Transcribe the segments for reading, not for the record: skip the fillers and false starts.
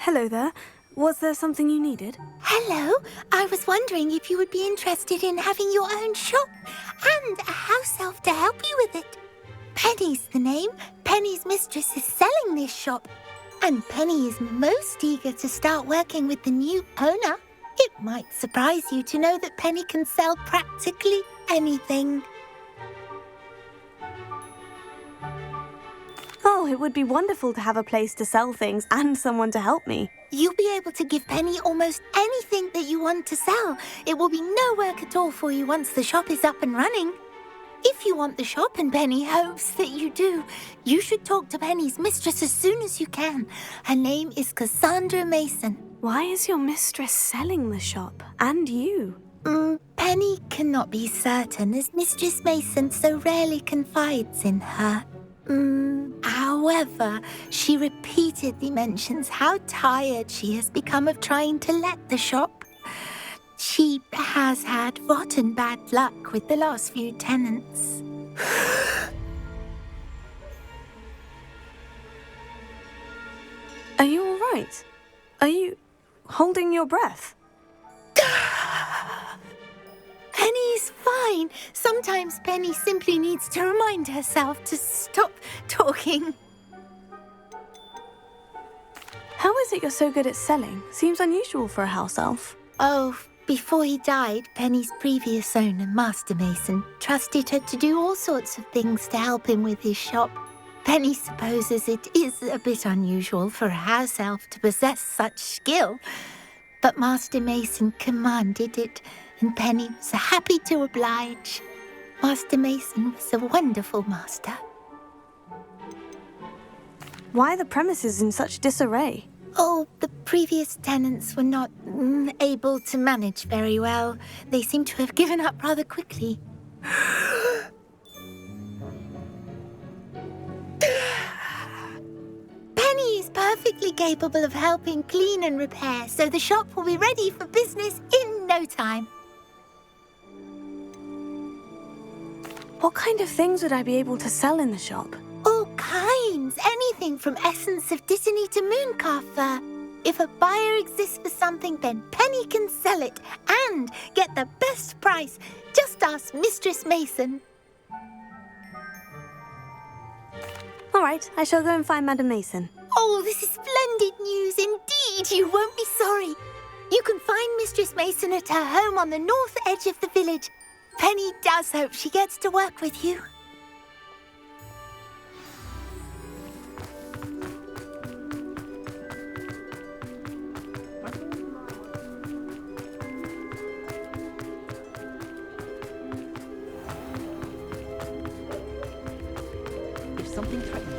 Hello there. Was there something you needed? Hello. I was wondering if you would be interested in having your own shop and a house elf to help you with it. Penny's the name. Penny's mistress is selling this shop. And Penny is most eager to start working with the new owner. It might surprise you to know that Penny can sell practically anything. Oh, it would be wonderful to have a place to sell things and someone to help me. You'll be able to give Penny almost anything that you want to sell. It will be no work at all for you once the shop is up and running. If you want the shop, and Penny hopes that you do, you should talk to Penny's mistress as soon as you can. Her name is Cassandra Mason. Why is your mistress selling the shop? And you? Penny cannot be certain, as Mistress Mason so rarely confides in her. However, she repeatedly mentions how tired she has become of trying to let the shop. She has had rotten bad luck with the last few tenants. Are you all right? Are you holding your breath? Penny's fine. Sometimes Penny simply needs to remind herself to stop talking. How is it you're so good at selling? Seems unusual for a house elf. Oh, before he died, Penny's previous owner, Master Mason, trusted her to do all sorts of things to help him with his shop. Penny supposes it is a bit unusual for a house elf to possess such skill, but Master Mason commanded it, and Penny was happy to oblige. Master Mason was a wonderful master. Why are the premises in such disarray? Oh, the previous tenants were not able to manage very well. They seem to have given up rather quickly. Penny is perfectly capable of helping clean and repair, so the shop will be ready for business in no time. What kind of things would I be able to sell in the shop? All kinds. Anything from essence of Dittany to mooncalf fur. If a buyer exists for something, then Penny can sell it and get the best price. Just ask Mistress Mason. All right, I shall go and find Madam Mason. Oh, this is splendid news indeed. You won't be sorry. You can find Mistress Mason at her home on the north edge of the village. Penny does hope she gets to work with you. If something threatens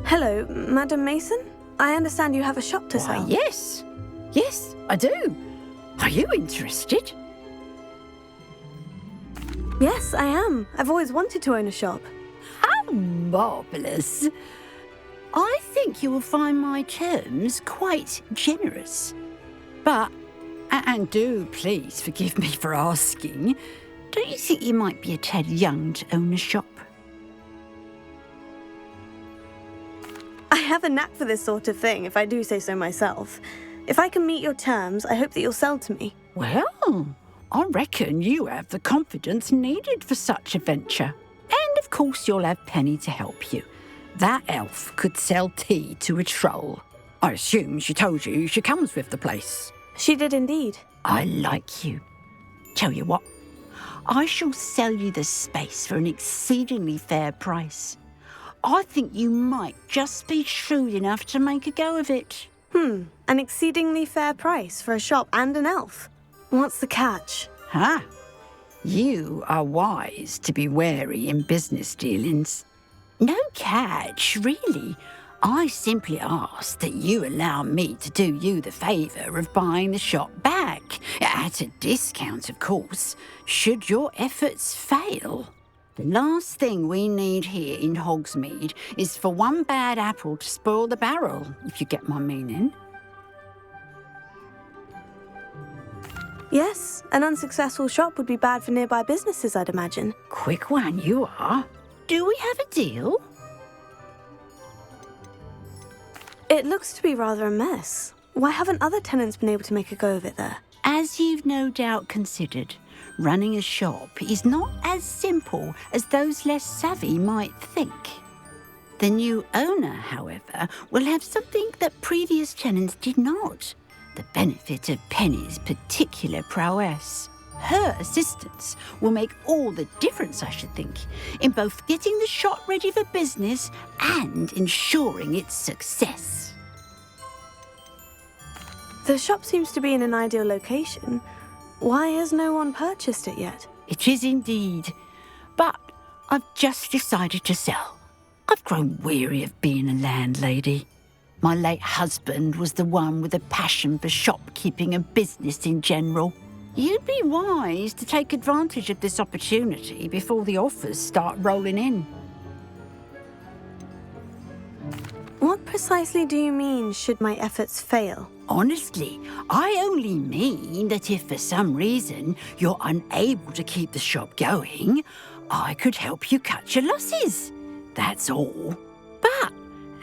Hello, Madam Mason? I understand you have a shop to sell. Why, yes. Yes, I do. Are you interested? Yes, I am. I've always wanted to own a shop. How marvellous. I think you will find my terms quite generous. But, and do please forgive me for asking, don't you think you might be a tad young to own a shop? I have a knack for this sort of thing, if I do say so myself. If I can meet your terms, I hope that you'll sell to me. Well, I reckon you have the confidence needed for such a venture. And of course you'll have Penny to help you. That elf could sell tea to a troll. I assume she told you she comes with the place. She did indeed. I like you. Tell you what, I shall sell you the space for an exceedingly fair price. I think you might just be shrewd enough to make a go of it. An exceedingly fair price for a shop and an elf. What's the catch? Huh? You are wise to be wary in business dealings. No catch, really. I simply ask that you allow me to do you the favour of buying the shop back. At a discount, of course, should your efforts fail. The last thing we need here in Hogsmeade is for one bad apple to spoil the barrel, if you get my meaning. Yes, an unsuccessful shop would be bad for nearby businesses, I'd imagine. Quick one you are. Do we have a deal? It looks to be rather a mess. Why haven't other tenants been able to make a go of it there? As you've no doubt considered, running a shop is not as simple as those less savvy might think. The new owner, however, will have something that previous tenants did not. The benefit of Penny's particular prowess. Her assistance will make all the difference, I should think, in both getting the shop ready for business and ensuring its success. The shop seems to be in an ideal location. Why has no one purchased it yet? It is indeed. But I've just decided to sell. I've grown weary of being a landlady. My late husband was the one with a passion for shopkeeping and business in general. You'd be wise to take advantage of this opportunity before the offers start rolling in. What precisely do you mean, should my efforts fail? Honestly, I only mean that if for some reason you're unable to keep the shop going, I could help you cut your losses. That's all. But,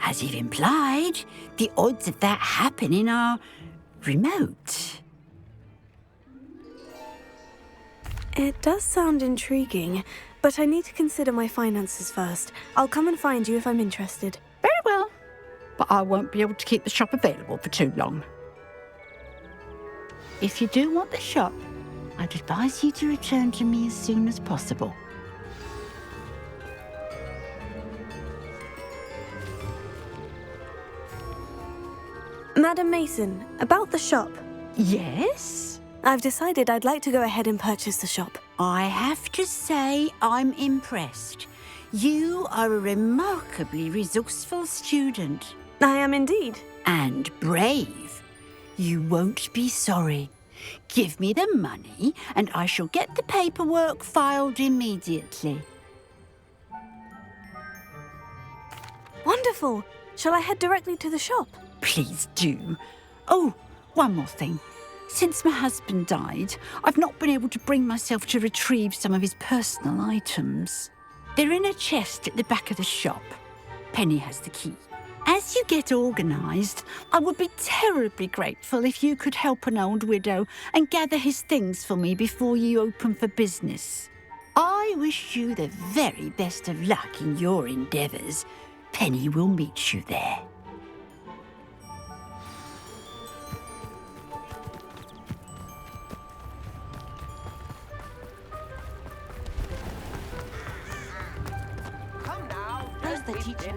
as you've implied, the odds of that happening are remote. It does sound intriguing, but I need to consider my finances first. I'll come and find you if I'm interested. Very well. But I won't be able to keep the shop available for too long. If you do want the shop, I'd advise you to return to me as soon as possible. Madam Mason, about the shop. Yes? I've decided I'd like to go ahead and purchase the shop. I have to say I'm impressed. You are a remarkably resourceful student. I am indeed. And brave. You won't be sorry. Give me the money and I shall get the paperwork filed immediately. Wonderful. Shall I head directly to the shop? Please do. Oh, one more thing. Since my husband died, I've not been able to bring myself to retrieve some of his personal items. They're in a chest at the back of the shop. Penny has the key. As you get organised, I would be terribly grateful if you could help an old widow and gather his things for me before you open for business. I wish you the very best of luck in your endeavours. Penny will meet you there. Where's the teacher?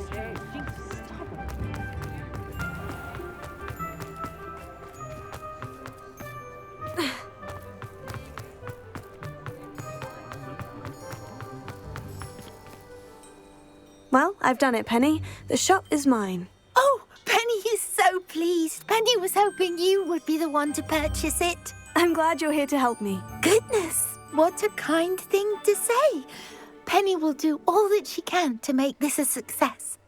Well, I've done it, Penny. The shop is mine. Oh, Penny is so pleased. Penny was hoping you would be the one to purchase it. I'm glad you're here to help me. Goodness, what a kind thing to say. Penny will do all that she can to make this a success.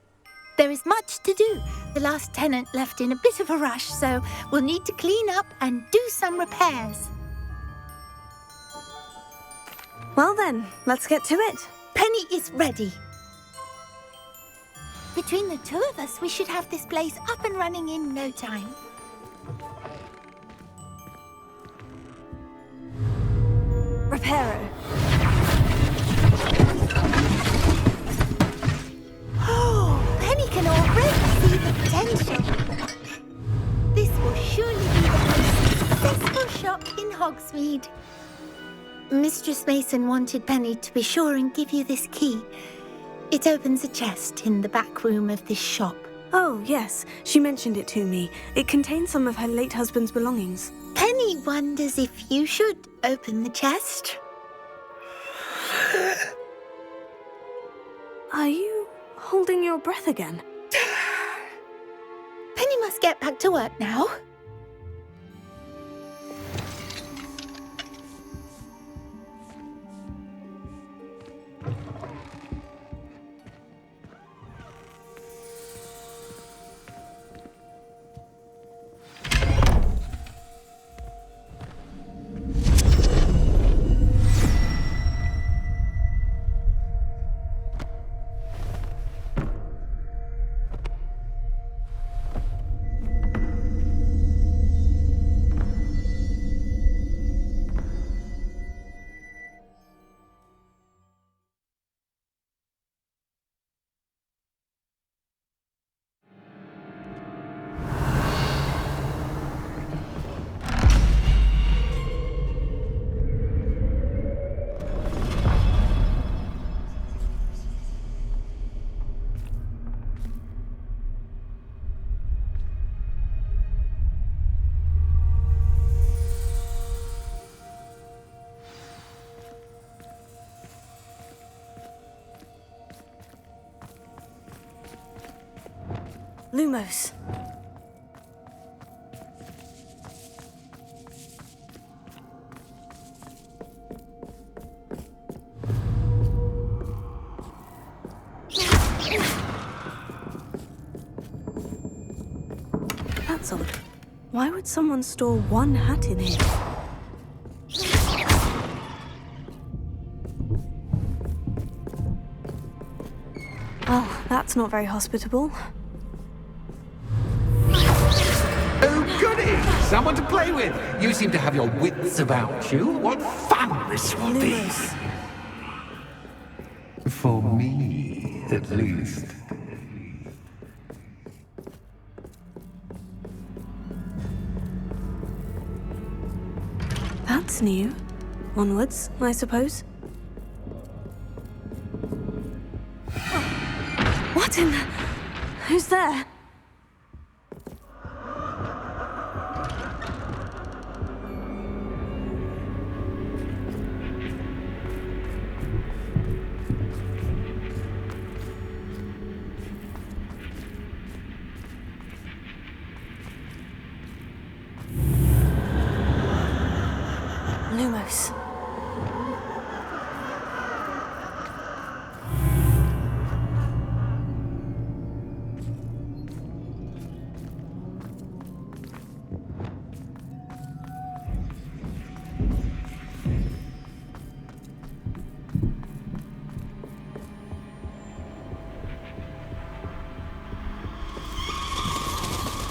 There is much to do. The last tenant left in a bit of a rush, so we'll need to clean up and do some repairs. Well then, let's get to it. Penny is ready. Between the two of us, we should have this place up and running in no time. Reparo. Oh, Penny can already see the potential. This will surely be the most successful shop in Hogsmeade. Mistress Mason wanted Penny to be sure and give you this key. It opens a chest in the back room of this shop. Oh, yes. She mentioned it to me. It contains some of her late husband's belongings. Penny wonders if you should open the chest. Are you holding your breath again? Penny must get back to work now. Lumos. That's odd. Why would someone store one hat in here? Well, that's not very hospitable. Oh, goody! Someone to play with! You seem to have your wits about you. What fun this will be! Lumos. For me, at least. That's new. Onwards, I suppose. What in the... Who's there? Lumos.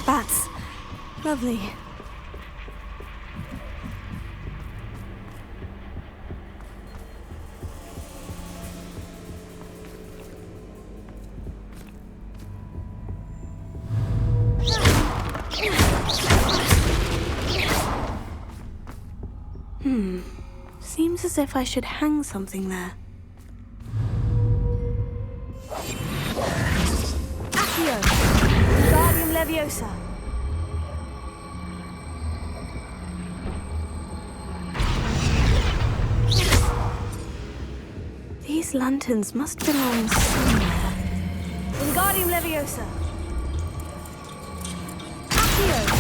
Bats. Lovely. Seems as if I should hang something there. Accio! Wingardium Leviosa! These lanterns must belong somewhere. Wingardium Leviosa! Accio!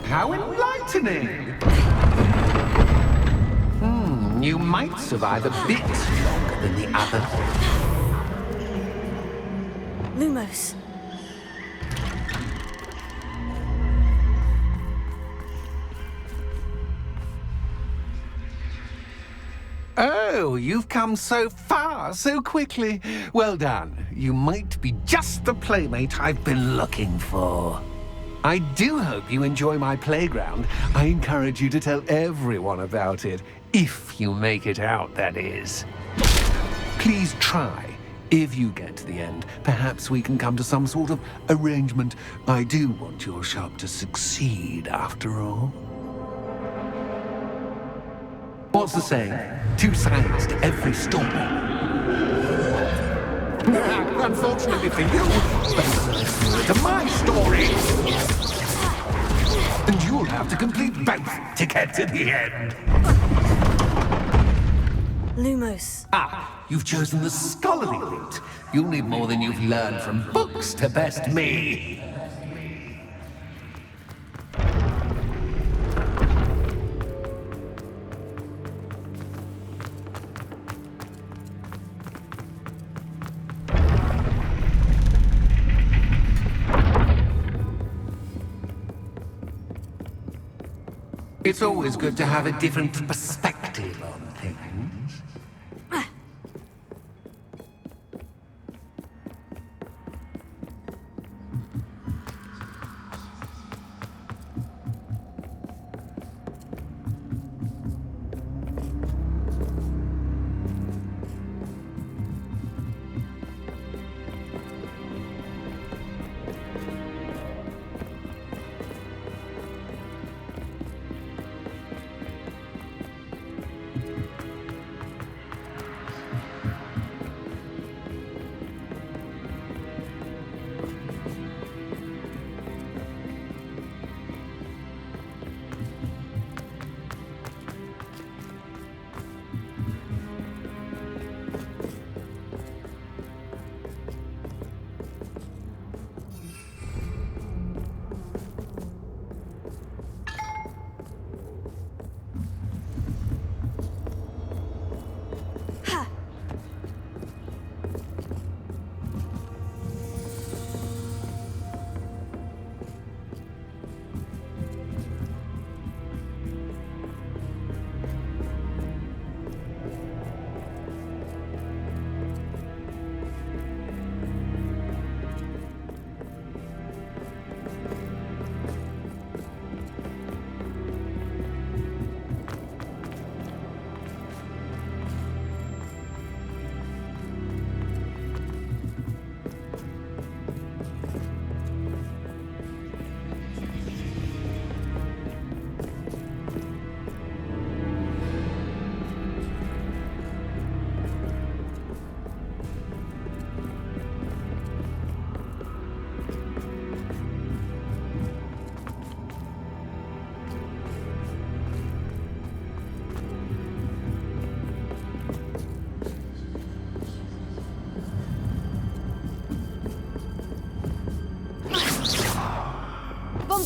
How enlightening! You might survive a bit longer than the others. Lumos. Oh, you've come so far so quickly. Well done. You might be just the playmate I've been looking for. I do hope you enjoy my playground. I encourage you to tell everyone about it, if you make it out, that is. Please try. If you get to the end, perhaps we can come to some sort of arrangement. I do want your shop to succeed, after all. What's the saying? Two sides to every story. Unfortunately for you, there's to my story. And you'll have to complete both to get to the end. Lumos. Ah, you've chosen the scholarly route. You'll need more than you've learned from books to best me. It's always good to have a different perspective on things.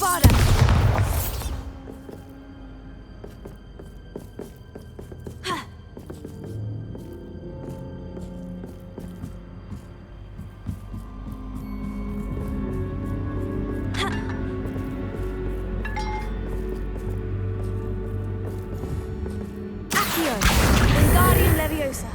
Bada! Accio! Wingardium Leviosa!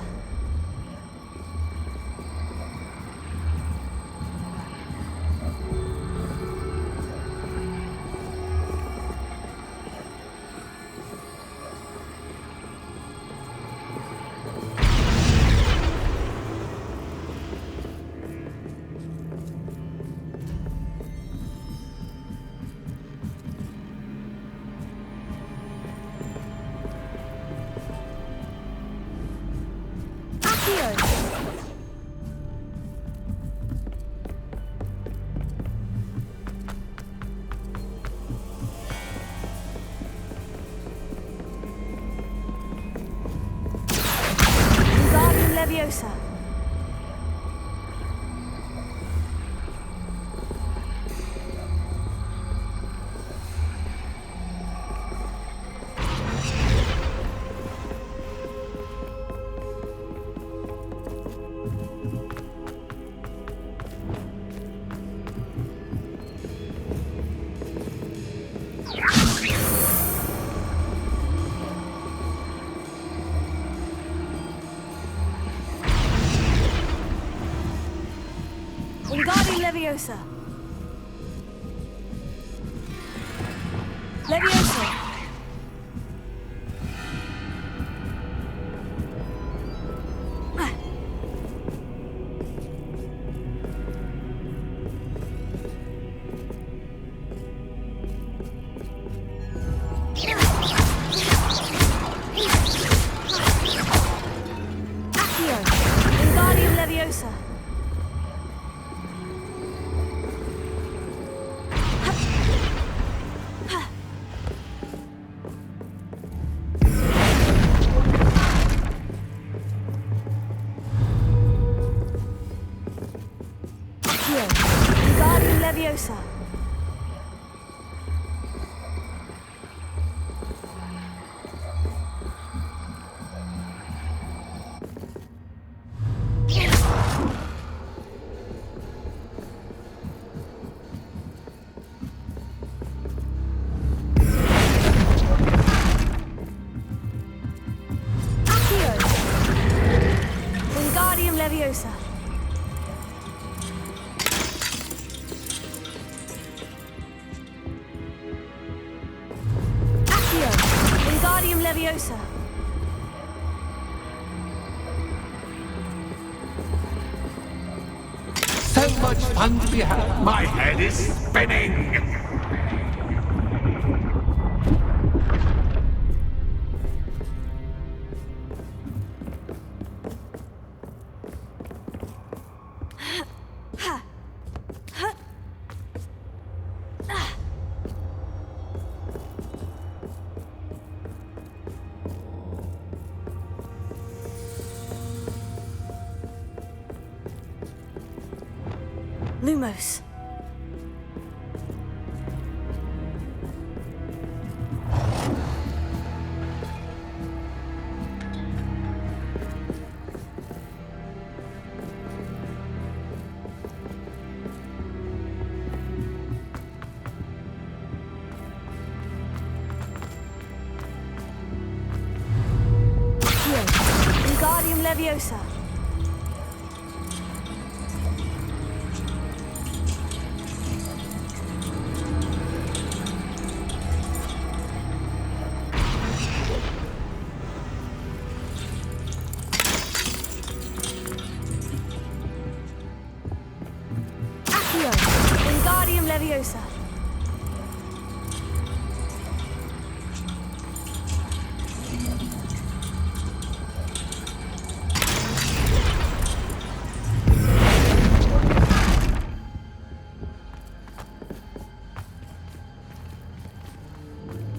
Wingardium Leviosa! Wingardium Leviosa! Leviosa! Accio! Wingardium Leviosa! Accio! Wingardium Leviosa! Accio! Wingardium Leviosa! Accio! Wingardium Leviosa! So much fun to be had. My head is spinning. Lumos! Accio! Wingardium Leviosa! Accio! Wingardium Leviosa!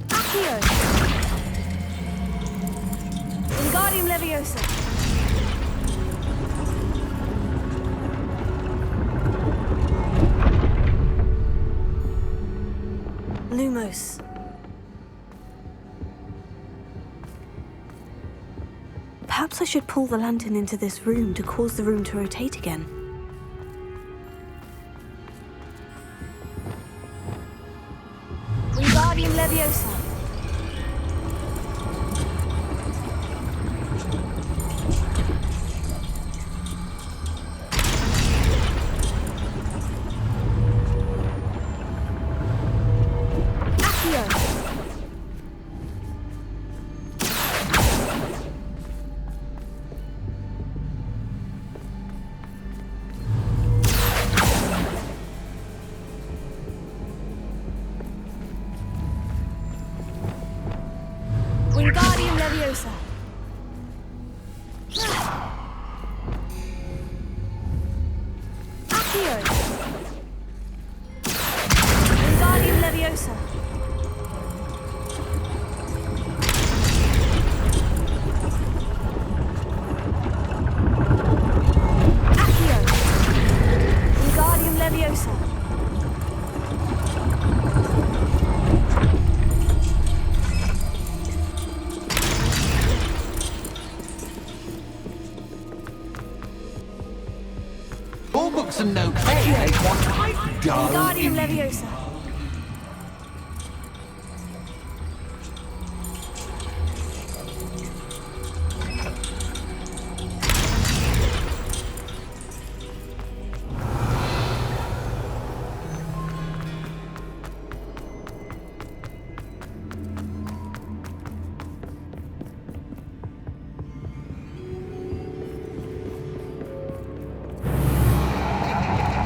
Accio! Wingardium Leviosa! Lumos. Perhaps I should pull the lantern into this room to cause the room to rotate again. Wingardium Leviosa. Wingardium Leviosa. Accio. Wingardium Leviosa. Accio. Wingardium Leviosa. All books and no play. What I've done. Wingardium Leviosa.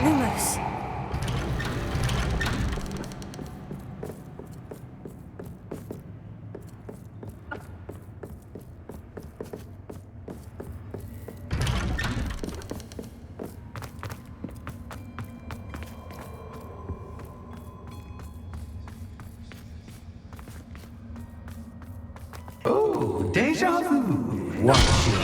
Lumos. Oh, deja vu. Watch it.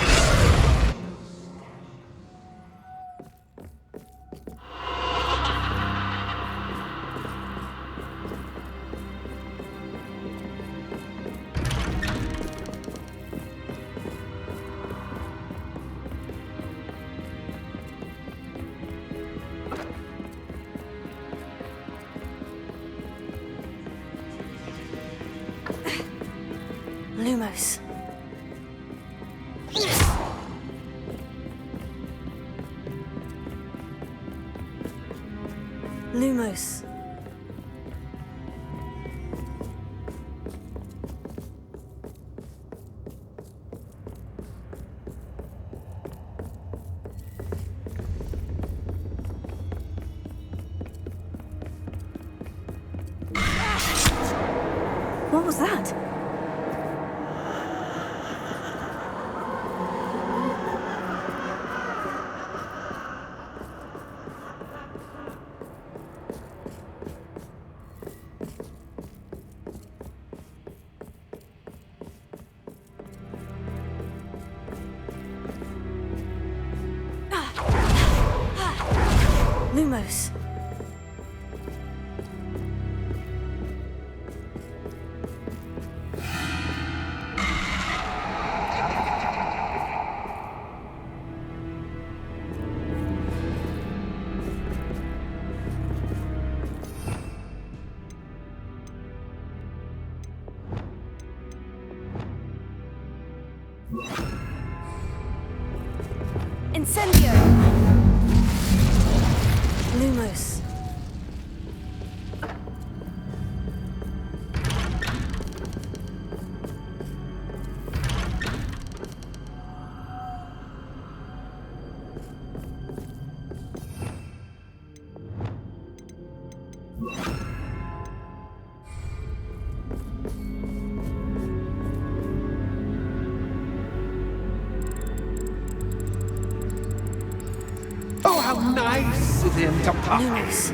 Lumos. Lumos. What was that? Lumos. Incendio. Lumos. Oh, how nice of him to pop. Lumos.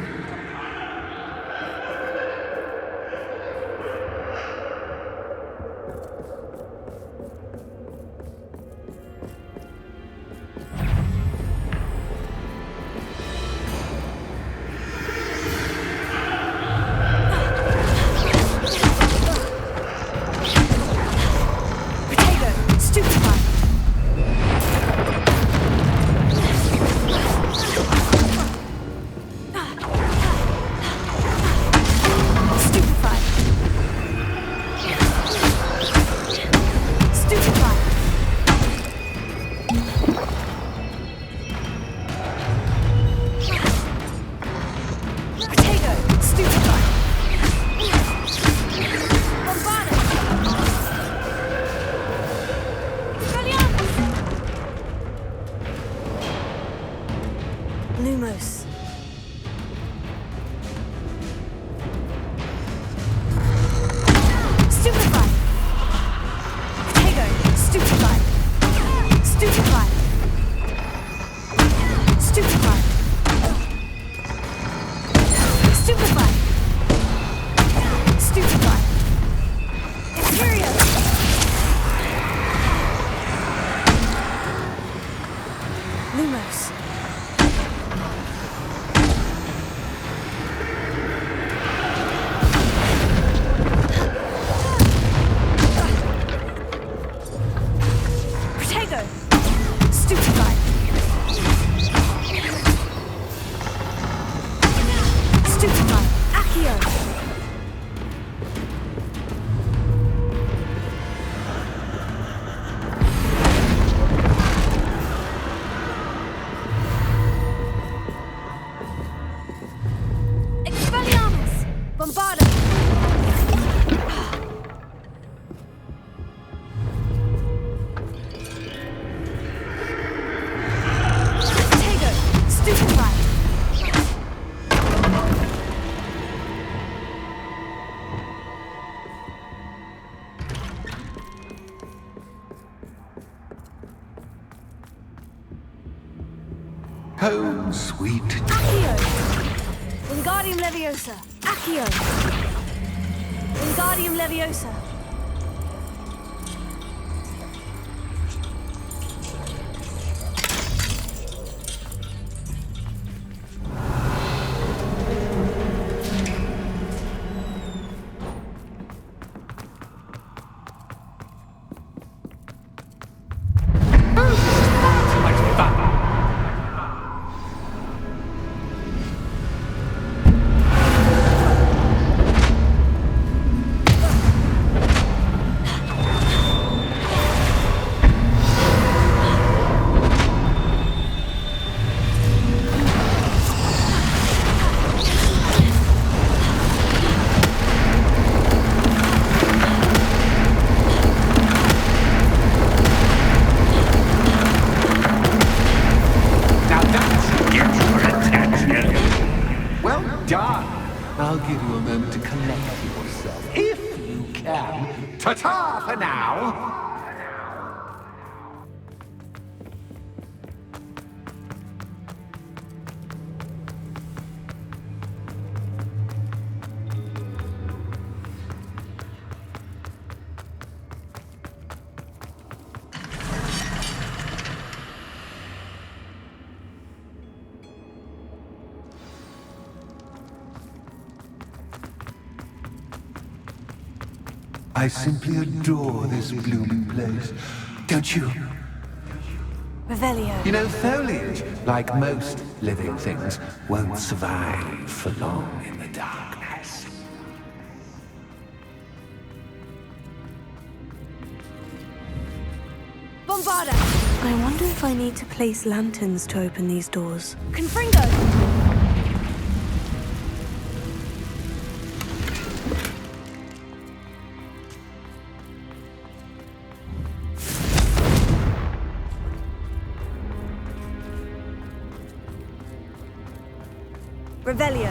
Bombarda! Tego! Stupefy! Home, sweet. Accio! Wingardium Leviosa! Accio! Wingardium Leviosa! I'll give you a moment to collect yourself, if you can. Ta-ta for now! I simply adore this blooming place, don't you? Revelio. You know, foliage, like most living things, won't survive for long in the darkness. Bombarda! I wonder if I need to place lanterns to open these doors. Confringo! Revelio.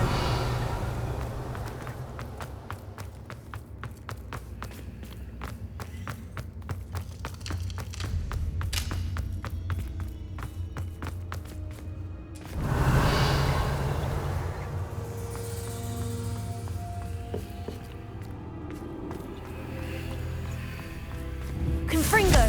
Confringo.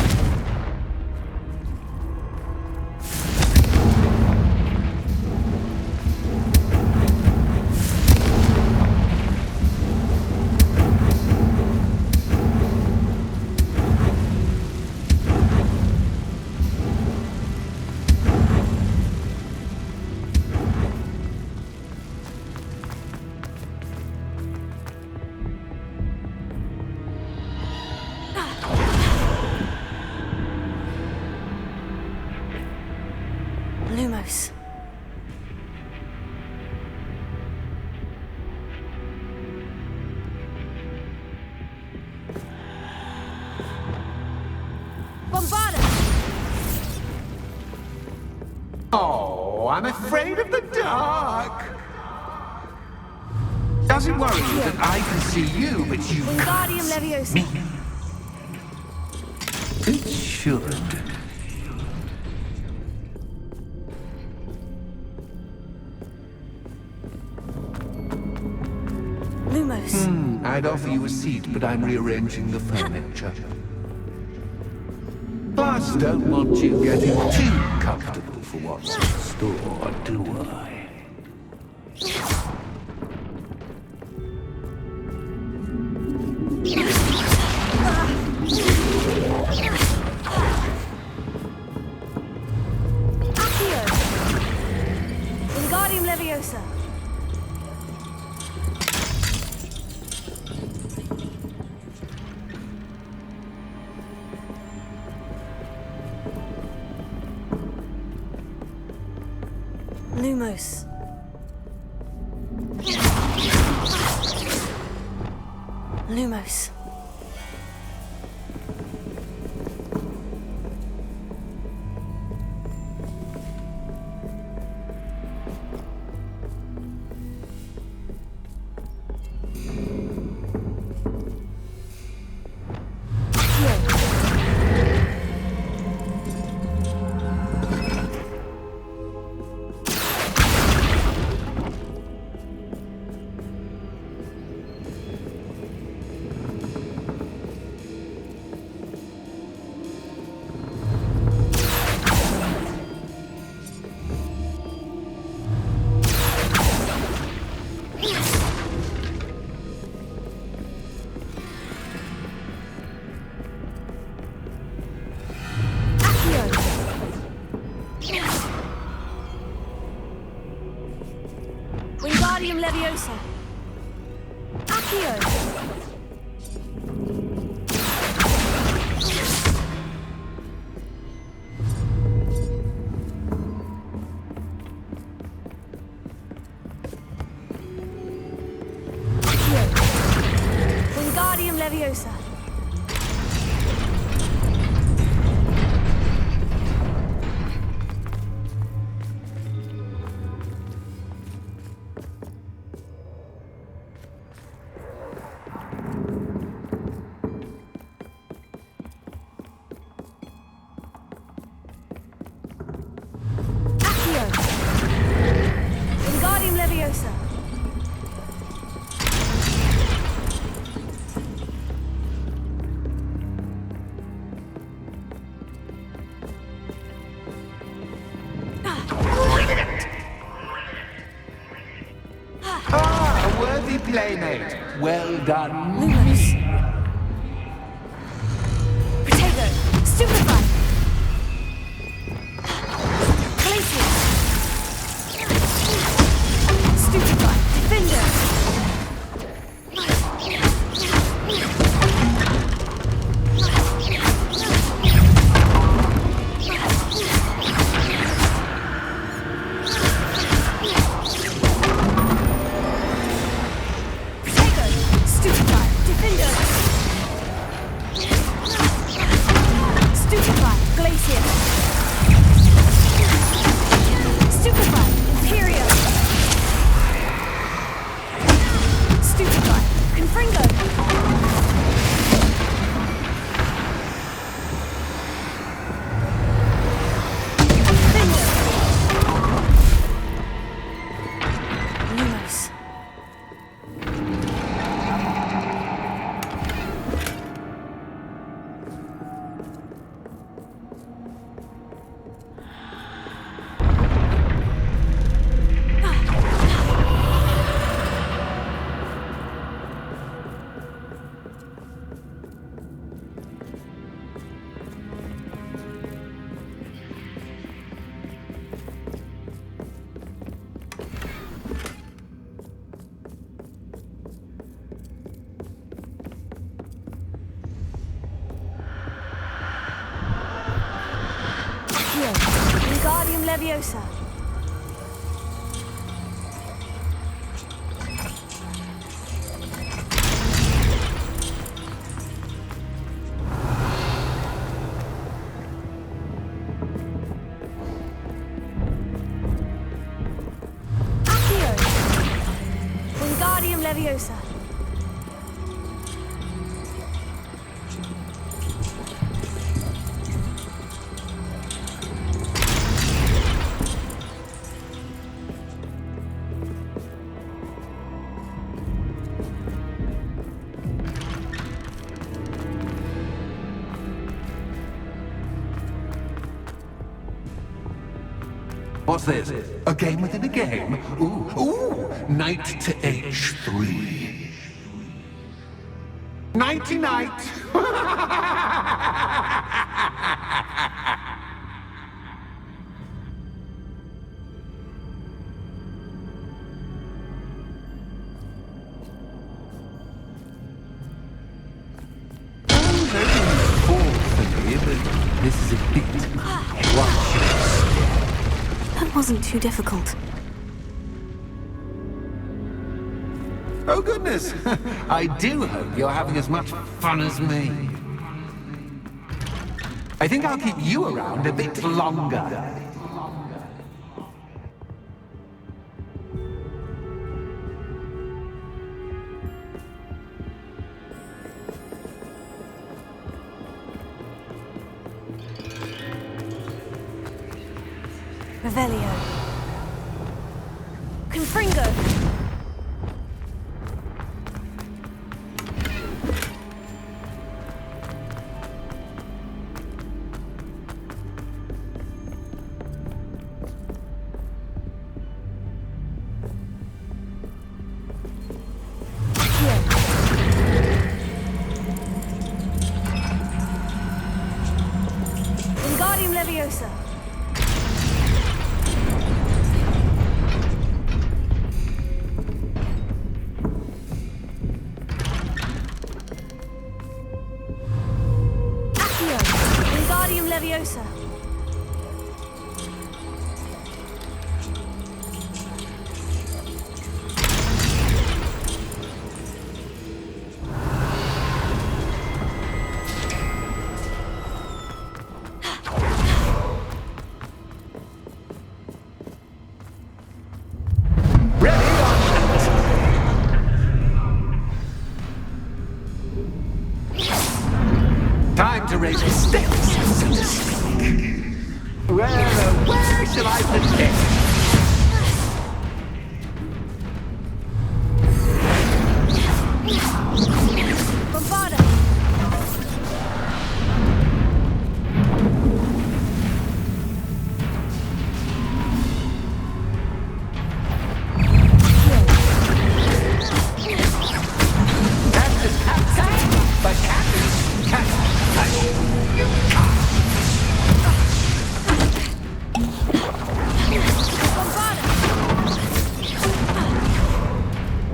Lumos. Bombarda! Oh, I'm afraid of the dark. Doesn't worry you that I can see you, but you Wingardium can't Leviosa. see me. It should. Lumos. I'd offer you a seat, but I'm rearranging the furniture. Plus, don't want you getting too comfortable for what's in store, do I? Accio! Wingardium Leviosa. Lumos. Lumos. Wingardium Leviosa. Accio. Wingardium Leviosa. Wingardium Leviosa. Ah, a worthy playmate. Well done. Lumos. Protego. Stupefy. Glacius. Stupefy. Defender. Protego. Stupefy. Defender. Stupefy. Glacius. Stupefy. Imperio. Stupefy. Confringo. Defender. Lumos. Wingardium Leviosa. Accio. Wingardium Leviosa. What's this? A game within a game? Ooh, knight to H3. Nighty night! This is a bit scrumptious. That wasn't too difficult. Oh, goodness. I do hope you're having as much fun as me. I think I'll keep you around a bit longer. Revelio. Confringo. Wingardium Leviosa. Wingardium Leviosa. Time to raise the stakes, so to speak. Where shall I begin? Bombarda.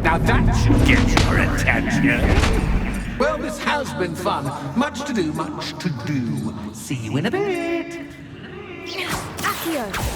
Now that should get your attention. Well, this has been fun. Much to do, much to do. See you in a bit. Accio.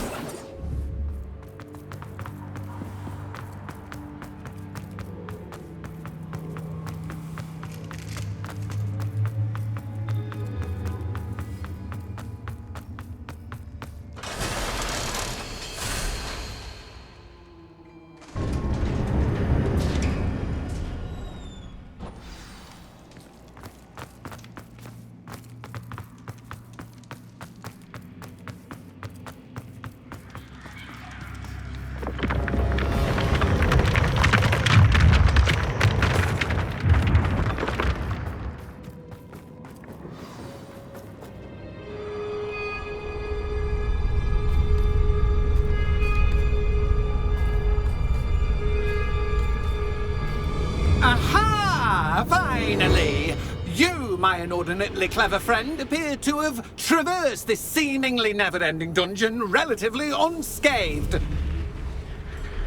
Aha! Finally! You, my inordinately clever friend, appear to have traversed this seemingly never-ending dungeon relatively unscathed.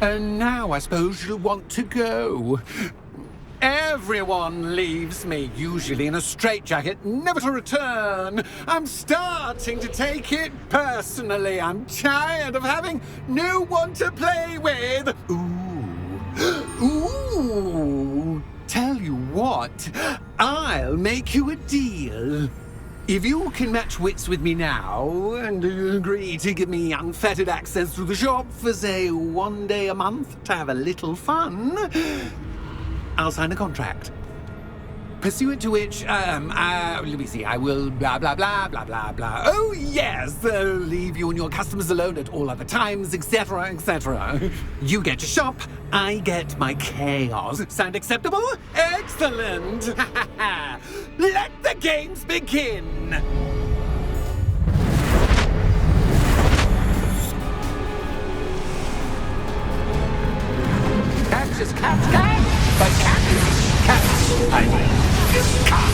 And now I suppose you'll want to go. Everyone leaves me, usually in a straitjacket, never to return. I'm starting to take it personally. I'm tired of having no one to play with. Ooh, tell you what, I'll make you a deal. If you can match wits with me now and agree to give me unfettered access to the shop for, say, 1 day a month to have a little fun, I'll sign a contract. Pursuant to which, let me see, I will blah, blah, blah, blah, blah, blah. Oh, yes, leave you and your customers alone at all other times, etc., etc. You get your shop, I get my chaos. Sound acceptable? Excellent! Let the games begin! Catch is cat's cat, but cat is cat. I mean, cat.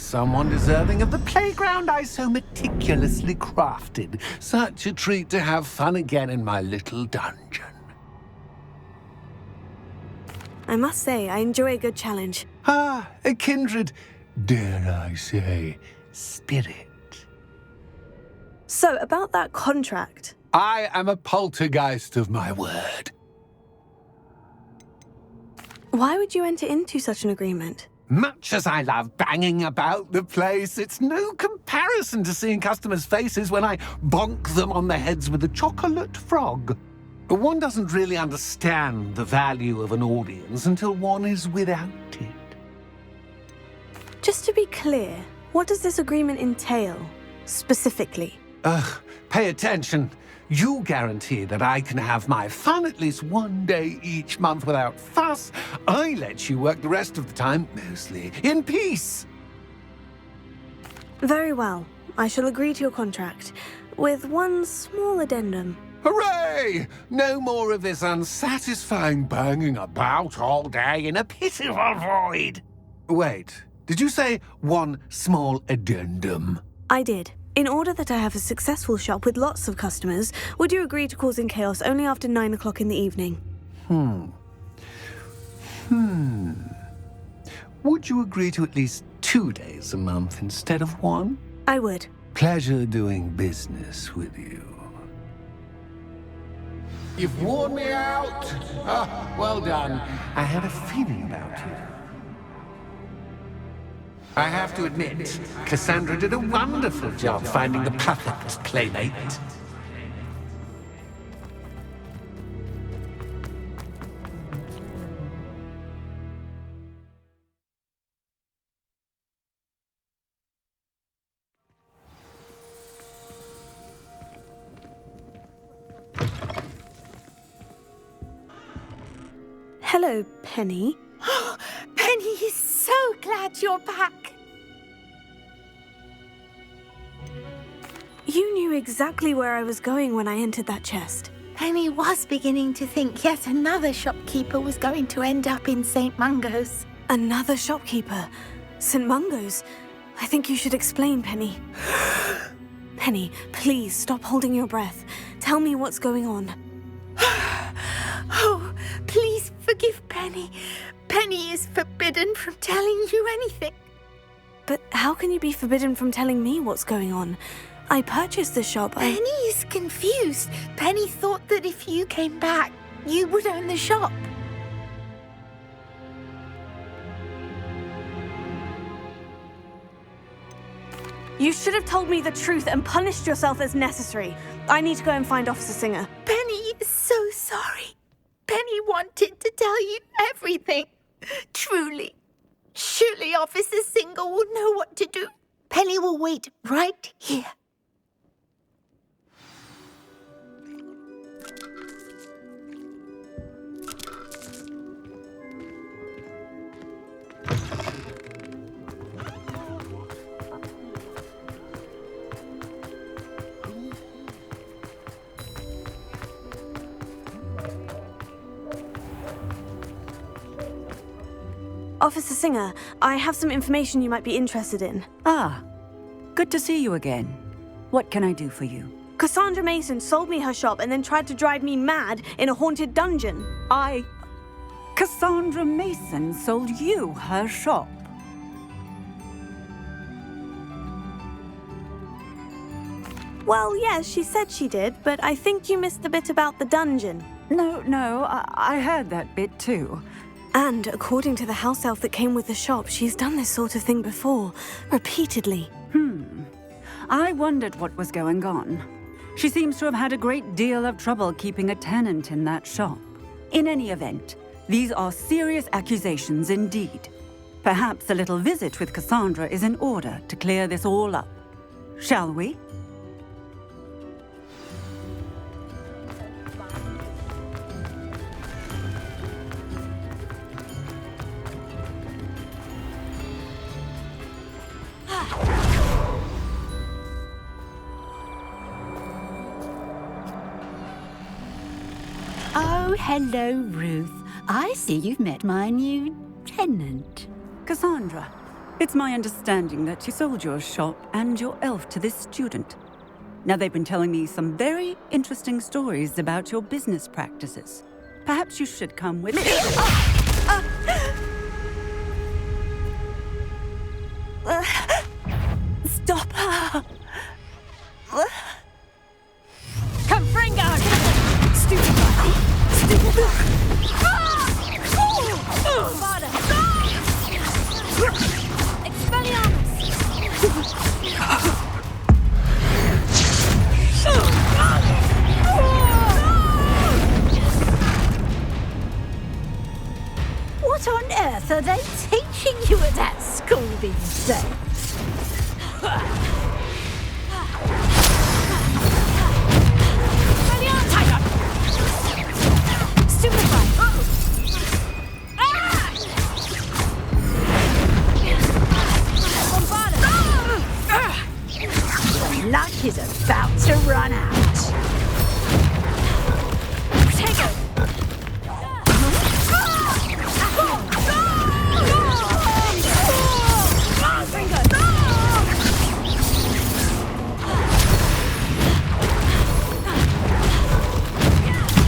someone deserving of the playground I so meticulously crafted. Such a treat to have fun again in my little dungeon. I must say, I enjoy a good challenge. Ah, a kindred, dare I say, spirit. So, about that contract. I am a poltergeist of my word. Why would you enter into such an agreement? Much as I love banging about the place, it's no comparison to seeing customers' faces when I bonk them on the heads with a chocolate frog. One doesn't really understand the value of an audience until one is without it. Just to be clear, what does this agreement entail, specifically? Pay attention. You guarantee that I can have my fun at least one day each month without fuss. I let you work the rest of the time, mostly in peace. Very well. I shall agree to your contract, with one small addendum. Hooray! No more of this unsatisfying banging about all day in a pitiful void. Wait, did you say one small addendum? I did. In order that I have a successful shop with lots of customers, would you agree to causing chaos only after 9 o'clock in the evening? Would you agree to at least 2 days a month instead of one? I would. Pleasure doing business with you. You've worn me out. Ah, well done. I had a feeling about you. I have to admit, Cassandra did a wonderful job finding the perfect playmate. Hello, Penny. Penny is so glad you're back. You knew exactly where I was going when I entered that chest. Penny was beginning to think yet another shopkeeper was going to end up in St. Mungo's. Another shopkeeper? St. Mungo's? I think you should explain, Penny. Penny, please stop holding your breath. Tell me what's going on. Oh, please forgive Penny. Penny is forbidden from telling you anything. But how can you be forbidden from telling me what's going on? I purchased the shop. Penny is confused. Penny thought that if you came back, you would own the shop. You should have told me the truth and punished yourself as necessary. I need to go and find Officer Singer. Penny is so sorry. Penny wanted to tell you everything. Truly. Surely Officer Singer will know what to do. Penny will wait right here. Officer Singer, I have some information you might be interested in. Ah, good to see you again. What can I do for you? Cassandra Mason sold me her shop and then tried to drive me mad in a haunted dungeon. Cassandra Mason sold you her shop. Well, yes, she said she did, but I think you missed the bit about the dungeon. No, I heard that bit too. And according to the house elf that came with the shop, she's done this sort of thing before, repeatedly. I wondered what was going on. She seems to have had a great deal of trouble keeping a tenant in that shop. In any event, these are serious accusations indeed. Perhaps a little visit with Cassandra is in order to clear this all up. Shall we? Oh, hello, Ruth. I see you've met my new tenant. Cassandra, It's my understanding that you sold your shop and your elf to this student. Now, they've been telling me some very interesting stories about your business practices. Perhaps you should come with me. Stop her! Confringo! Stupid guy! Stupid! What on earth are they teaching you at that school these days? Your luck is about to run out. Take it!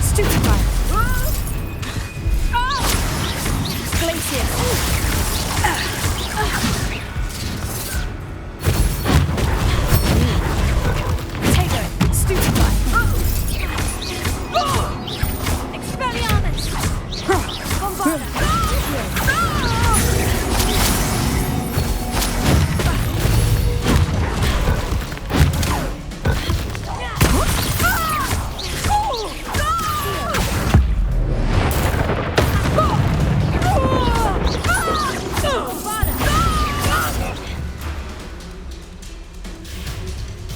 Stupid guy! Take it! Stupid guy! Expelliarmus! Bombarda!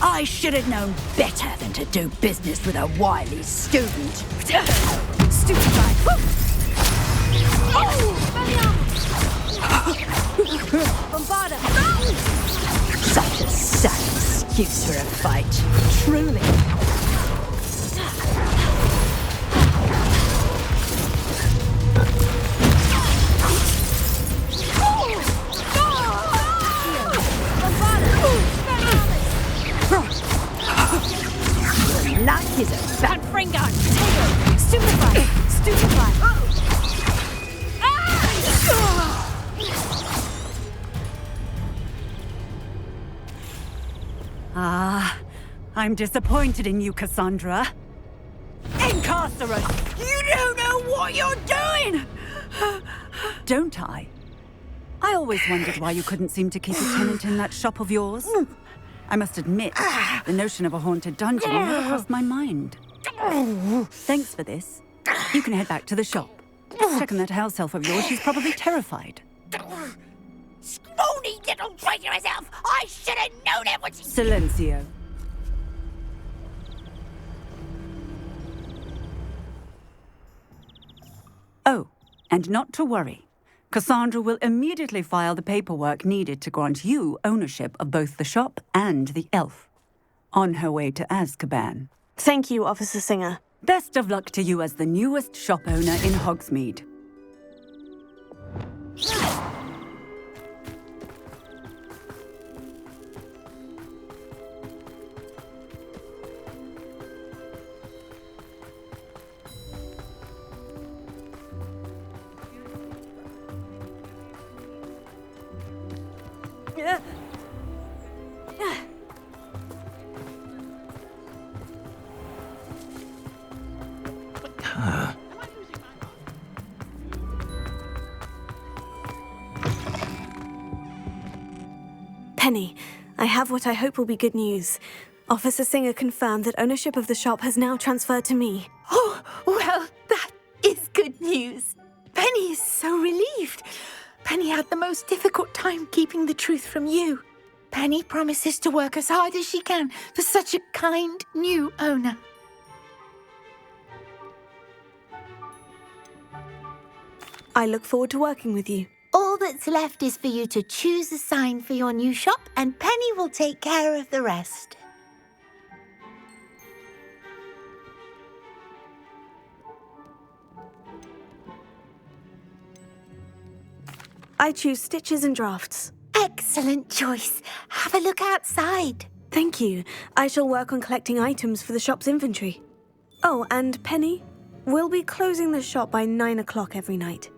I should have known better than to do business with a wily student. Stupid guy! Bombarda! Such a sad excuse for a fight. Truly. Your luck is about Fringo! Take it! Stupid guy! Stupid guy! I'm disappointed in you, Cassandra. incarcerate. You don't know what you're doing. Don't I? I always wondered why you couldn't seem to keep a tenant in that shop of yours. I must admit, the notion of a haunted dungeon never crossed my mind. Thanks for this. You can head back to the shop. Check on that house elf of yours. She's probably terrified. Scrawny little traitor herself! I should have known it when she... Silencio. Oh, and not to worry. Cassandra will immediately file the paperwork needed to grant you ownership of both the shop and the elf. On her way to Azkaban. Thank you, Officer Singer. Best of luck to you as the newest shop owner in Hogsmeade. Penny, I have what I hope will be good news. Officer Singer confirmed that ownership of the shop has now transferred to me. Oh, well, that is good news. Penny is so relieved. Penny had the most difficult time keeping the truth from you. Penny promises to work as hard as she can for such a kind new owner. I look forward to working with you. All that's left is for you to choose a sign for your new shop, and Penny will take care of the rest. I choose stitches and drafts. excellent choice. Have a look outside. Thank you. I shall work on collecting items for the shop's inventory. Oh, and Penny, we'll be closing the shop by 9 o'clock every night.